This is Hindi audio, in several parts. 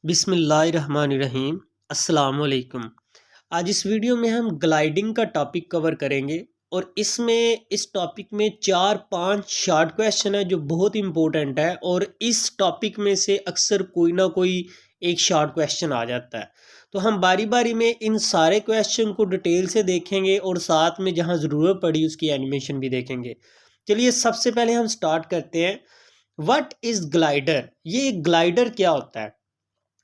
बिस्मिल्लाहिर्रहमानिर्रहीम। अस्सलाम वालेकुम। आज इस वीडियो में हम ग्लाइडिंग का टॉपिक कवर करेंगे और इस टॉपिक में 4-5 शॉर्ट क्वेश्चन है जो बहुत इंपॉर्टेंट है और इस टॉपिक में से अक्सर कोई ना कोई एक शॉर्ट क्वेश्चन आ जाता है। तो हम बारी बारी में इन सारे क्वेश्चन को डिटेल से देखेंगे और साथ में जहां ज़रूरत पड़ी उसकी एनिमेशन भी देखेंगे। चलिए सबसे पहले हम स्टार्ट करते हैं। What is glider? ये ग्लाइडर क्या होता है?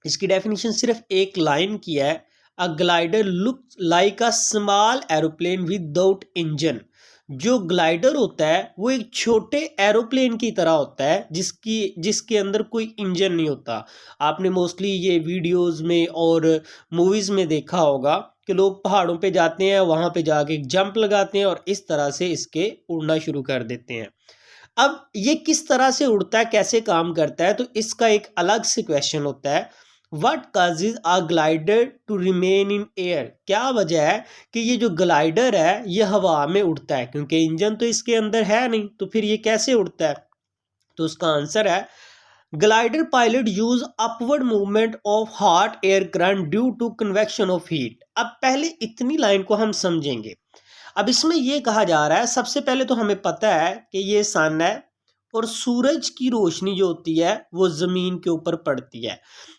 इसकी डेफिनेशन सिर्फ एक लाइन की है। A glider look like a small aeroplane without engine. जो ग्लाइडर होता है वो एक छोटे एरोप्लेन की तरह होता है जिसके अंदर कोई इंजन नहीं होता। आपने मोस्टली ये वीडियोस में और मूवीज में देखा होगा कि लोग पहाड़ों पे जाते हैं, वहां पे जाके जंप लगाते हैं और इस तरह से इसके उड़ना शुरू कर देते हैं। अब ये किस तरह से उड़ता है, कैसे काम करता है, तो इसका एक अलग से क्वेश्चन होता है। What causes a glider to remain in air? क्या वजह है कि ये जो ग्लाइडर है ये हवा में उड़ता है? क्योंकि इंजन तो इसके अंदर है नहीं, तो फिर ये कैसे उड़ता है? तो उसका आंसर है glider pilot use upward movement of hot air current due to convection of heat. अब पहले इतनी लाइन को हम समझेंगे। अब इसमें यह कहा जा रहा है, सबसे पहले तो हमें पता है कि ये सन है और सूरज की रोशनी जो होती है वो ज़मीन के ऊपर पड़ती है।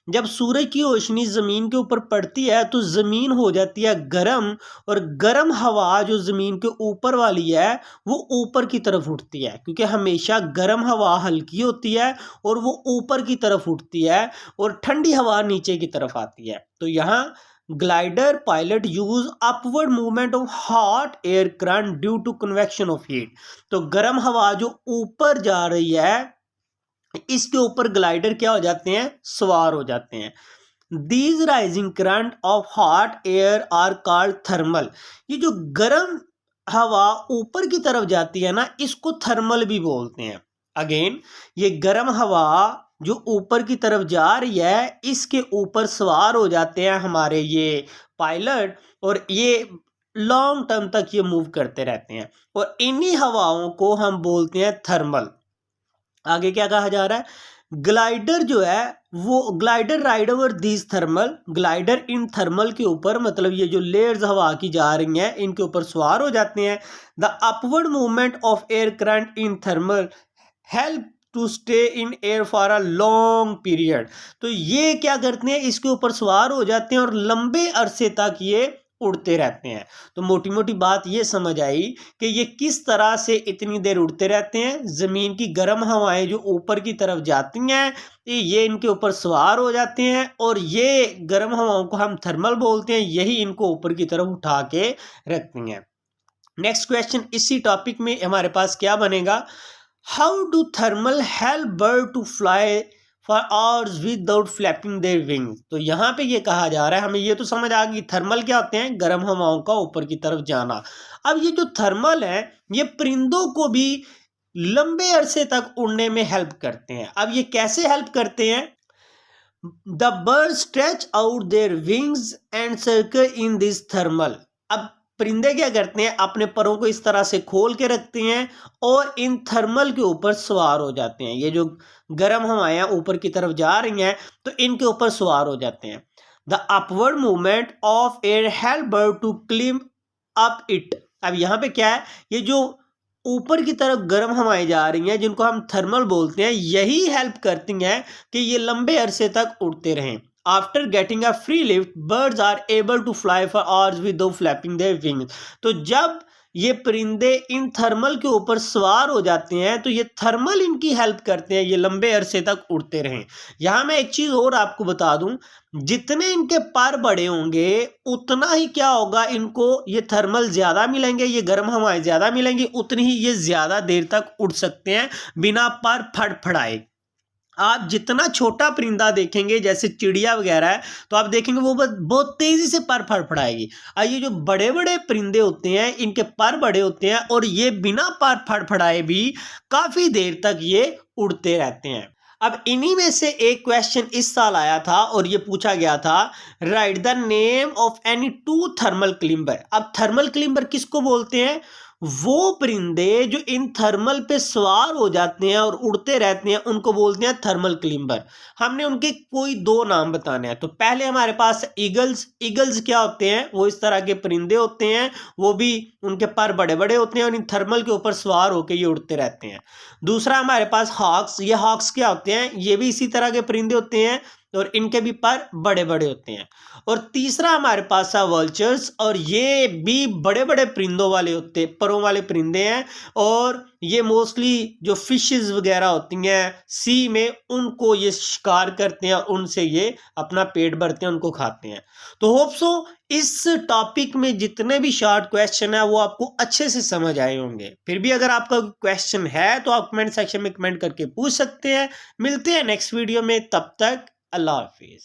जब सूरज की रोशनी ज़मीन के ऊपर पड़ती है तो ज़मीन हो जाती है गर्म, और गर्म हवा जो ज़मीन के ऊपर वाली है वो ऊपर की तरफ उठती है, क्योंकि हमेशा गर्म हवा हल्की होती है और वो ऊपर की तरफ उठती है और ठंडी हवा नीचे की तरफ आती है। तो यहाँ glider pilot use upward movement of hot air current due to convection of heat. तो गर्म हवा जो ऊपर जा रही है इसके ऊपर ग्लाइडर क्या हो जाते हैं? सवार हो जाते हैं। These rising current of hot air are called thermal. ये जो गर्म हवा ऊपर की तरफ जाती है ना, इसको थर्मल भी बोलते हैं। अगेन, ये गर्म हवा जो ऊपर की तरफ जा रही है इसके ऊपर सवार हो जाते हैं हमारे ये पायलट, और ये लॉन्ग टर्म तक ये मूव करते रहते हैं और इन्हीं हवाओं को हम बोलते हैं थर्मल। आगे क्या कहा जा रहा है? ग्लाइडर जो है वो glider ride over these thermal. Glider in thermal के ऊपर, मतलब ये जो लेयर्स हवा की जा रही हैं इनके ऊपर सवार हो जाते हैं। The upward movement of air current in thermal help to stay in air for a long period. तो ये क्या करते हैं? इसके ऊपर सवार हो जाते हैं और लंबे अरसे तक ये उड़ते रहते हैं। तो मोटी मोटी बात ये समझ आई कि ये किस तरह से इतनी देर उड़ते रहते हैं। जमीन की गर्म हवाएं जो ऊपर की तरफ जाती हैं ये इनके ऊपर सवार हो जाते हैं और ये गर्म हवाओं को हम थर्मल बोलते हैं, यही इनको ऊपर की तरफ उठा के रखती हैं। नेक्स्ट क्वेश्चन इसी टॉपिक में हमारे पास क्या बनेगा? How do thermal help bird to fly for hours without flapping their wings? तो यहाँ पे ये कहा जा रहा है, हमें ये तो समझ आ गई थर्मल क्या होते हैं, गर्म हवाओं का ऊपर की तरफ जाना। अब ये जो थर्मल है ये परिंदों को भी लंबे अरसे तक उड़ने में हेल्प करते हैं। अब ये कैसे हेल्प करते हैं? The bird stretch out their wings and circle in this thermal. अब परिंदे क्या करते हैं? अपने परों को इस तरह से खोल के रखते हैं और इन थर्मल के ऊपर सवार हो जाते हैं। ये जो गर्म हवाएं ऊपर की तरफ जा रही हैं तो इनके ऊपर सवार हो जाते हैं। The upward movement of air help bird to climb up it. अब यहाँ पे क्या है? ये जो ऊपर की तरफ गर्म हवाएं जा रही हैं जिनको हम थर्मल बोलते हैं, यही हेल्प करती हैं कि ये लंबे अरसे तक उड़ते रहें। After getting a free lift birds are able to fly for hours without flapping their wings. तो जब ये परिंदे इन थर्मल के ऊपर सवार हो जाते हैं तो ये थर्मल इनकी हेल्प करते हैं ये लंबे अरसे तक उड़ते रहें। यहाँ मैं एक चीज़ और आपको बता दूं, जितने इनके पर बड़े होंगे उतना ही क्या होगा, इनको ये थर्मल ज़्यादा मिलेंगे, ये गर्म हवाएं ज़्यादा मिलेंगी, उतनी ही ये ज़्यादा देर तक उड़ सकते हैं बिना पर फड़फड़ाए। आप जितना छोटा परिंदा देखेंगे जैसे चिड़िया वगैरह है तो आप देखेंगे वो बहुत तेजी से पर फड़फड़ाएगी। और ये जो बड़े बड़े परिंदे होते हैं इनके पर बड़े होते हैं और ये बिना पर फड़फड़ाए भी काफी देर तक ये उड़ते रहते हैं। अब इन्हीं में से एक क्वेश्चन इस साल आया था और ये पूछा गया था, right the name of any two thermal climber. अब थर्मल क्लिम्बर किसको बोलते हैं? वो परिंदे जो इन थर्मल पे सवार हो जाते हैं और उड़ते रहते हैं उनको बोलते हैं थर्मल क्लाइंबर। हमने उनके कोई दो नाम बताने हैं। तो पहले हमारे पास ईगल्स। ईगल्स क्या होते हैं? वो इस तरह के परिंदे होते हैं, वो भी उनके पर बड़े बड़े होते हैं और इन थर्मल के ऊपर सवार होकर ये उड़ते रहते हैं। दूसरा हमारे पास हॉक्स। ये हॉक्स क्या होते हैं? ये भी इसी तरह के परिंदे होते हैं और इनके भी पर बड़े बड़े होते हैं। और तीसरा हमारे पास है वल्चर्स, और ये भी बड़े बड़े परिंदों वाले होते, परों वाले परिंदे हैं, और ये मोस्टली जो फिशेस वगैरह होती हैं सी में उनको ये शिकार करते हैं और उनसे ये अपना पेट भरते हैं, उनको खाते हैं। तो होप सो इस टॉपिक में जितने भी शॉर्ट क्वेश्चन है वो आपको अच्छे से समझ आए होंगे। फिर भी अगर आपका क्वेश्चन है तो आप कमेंट सेक्शन में कमेंट करके पूछ सकते हैं। मिलते हैं नेक्स्ट वीडियो में, तब तक अल्लाह हाफिज।